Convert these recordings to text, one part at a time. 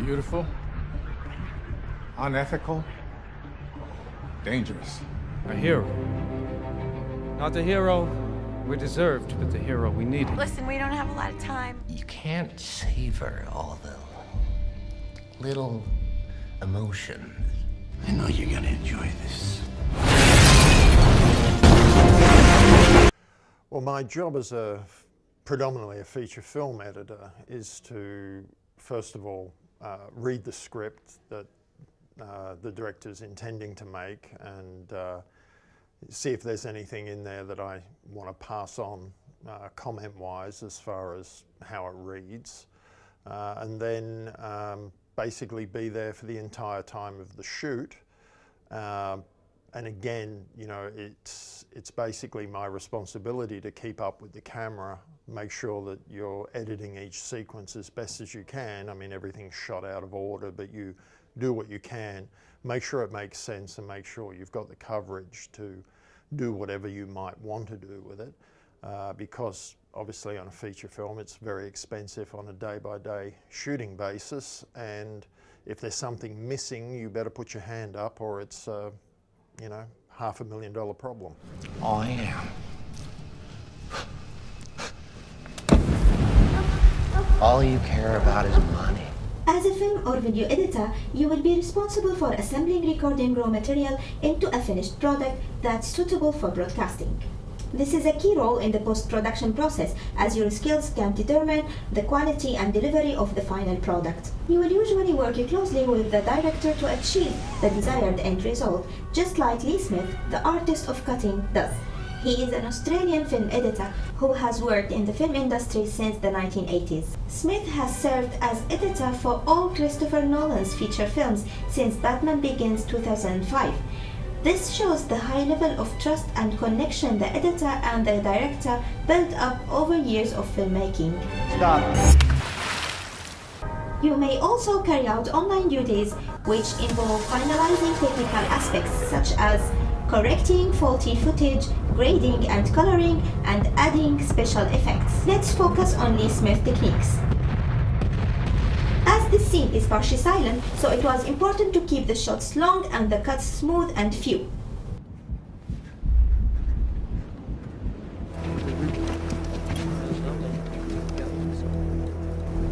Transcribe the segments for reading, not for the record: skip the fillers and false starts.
Beautiful, unethical, dangerous. A hero. Not the hero we deserved, but the hero we needed. Listen, we don't have a lot of time. You can't savor all the little emotions. I know you're gonna enjoy this. Well, my job as predominantly a feature film editor is to, first of all, read the script that the director's intending to make and see if there's anything in there that I want to pass on comment-wise as far as how it reads. And then basically be there for the entire time of the shoot. And again, you know, it's basically my responsibility to keep up with the camera, make sure that you're editing each sequence as best as you can. I mean, everything's shot out of order, but you do what you can. Make sure it makes sense and make sure you've got the coverage to do whatever you might want to do with it. Because obviously on a feature film, it's very expensive on a day-by-day shooting basis. And if there's something missing, you better put your hand up or it's you know, $500,000 problem. I am. All you care about is money. As a film or video editor, you will be responsible for assembling recording raw material into a finished product that's suitable for broadcasting. This is a key role in the post-production process, as your skills can determine the quality and delivery of the final product. You will usually work closely with the director to achieve the desired end result, just like Lee Smith, the artist of cutting, does. He is an Australian film editor who has worked in the film industry since the 1980s. Smith has served as editor for all Christopher Nolan's feature films since Batman Begins 2005. This shows the high level of trust and connection the editor and the director built up over years of filmmaking. Stop. You may also carry out online duties which involve finalizing technical aspects such as correcting faulty footage, grading and coloring, and adding special effects. Let's focus on Lee Smith techniques. As this scene is partially silent, so it was important to keep the shots long and the cuts smooth and few.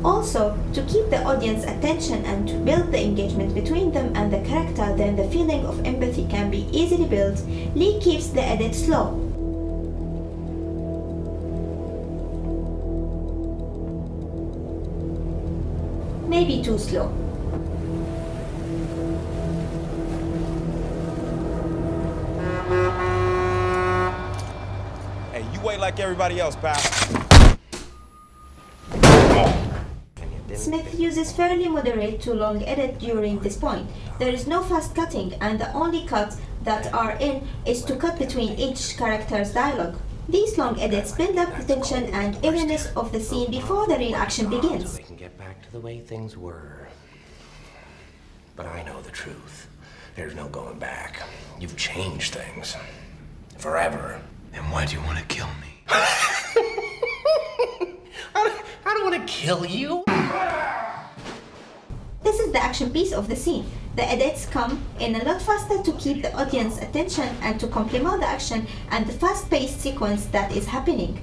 Also, to keep the audience attention and to build the engagement between them and the character, then the feeling of empathy can be easily built, Lee keeps the edit slow. Maybe too slow. Hey, you wait like everybody else, pal. Smith uses fairly moderate to long edit during this point. There is no fast cutting, and the only cuts that are in is to cut between each character's dialogue. These long edits build up the tension and eeriness of the scene before the real action begins. So we can get back to the way things were. But I know the truth. There's no going back. You've changed things. Forever. Then why do you want to kill me? I don't want to kill you. This is the action piece of the scene. The edits come in a lot faster to keep the audience attention and to complement the action and the fast-paced sequence that is happening.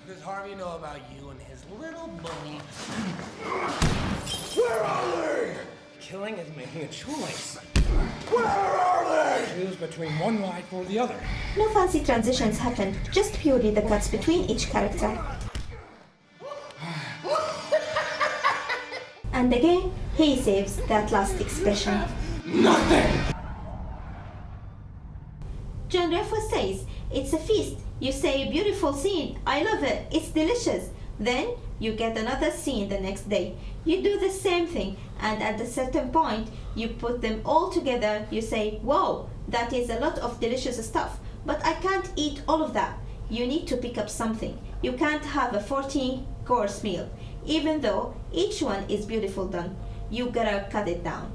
Does Harvey know about you and his little bunny? Where are they? Killing is making a choice. Where are they? Choose between one life or the other. No fancy transitions happen, just purely the cuts between each character. And again, he saves that last expression. Nothing! John Redford says, "It's a feast. You say, beautiful scene, I love it, it's delicious. Then you get another scene the next day. You do the same thing, and at a certain point, you put them all together. You say, wow, that is a lot of delicious stuff, but I can't eat all of that. You need to pick up something. You can't have a 14-course meal. Even though each one is beautiful done, you gotta cut it down."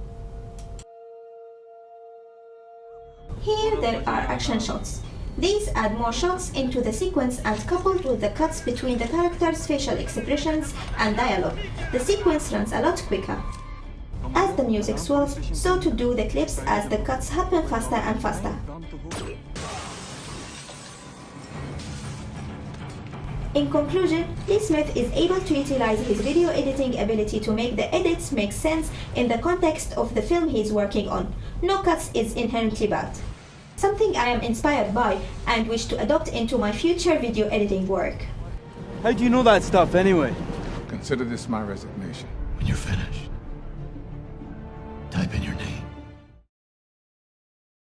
Here there are action shots. These add more shots into the sequence, and coupled with the cuts between the characters' facial expressions and dialogue, the sequence runs a lot quicker. As the music swells, so to do the clips as the cuts happen faster and faster. In conclusion, Lee Smith is able to utilize his video editing ability to make the edits make sense in the context of the film he's working on. No cuts is inherently bad. Something I am inspired by and wish to adopt into my future video editing work. How do you know that stuff anyway? Consider this my resignation. When you're finished.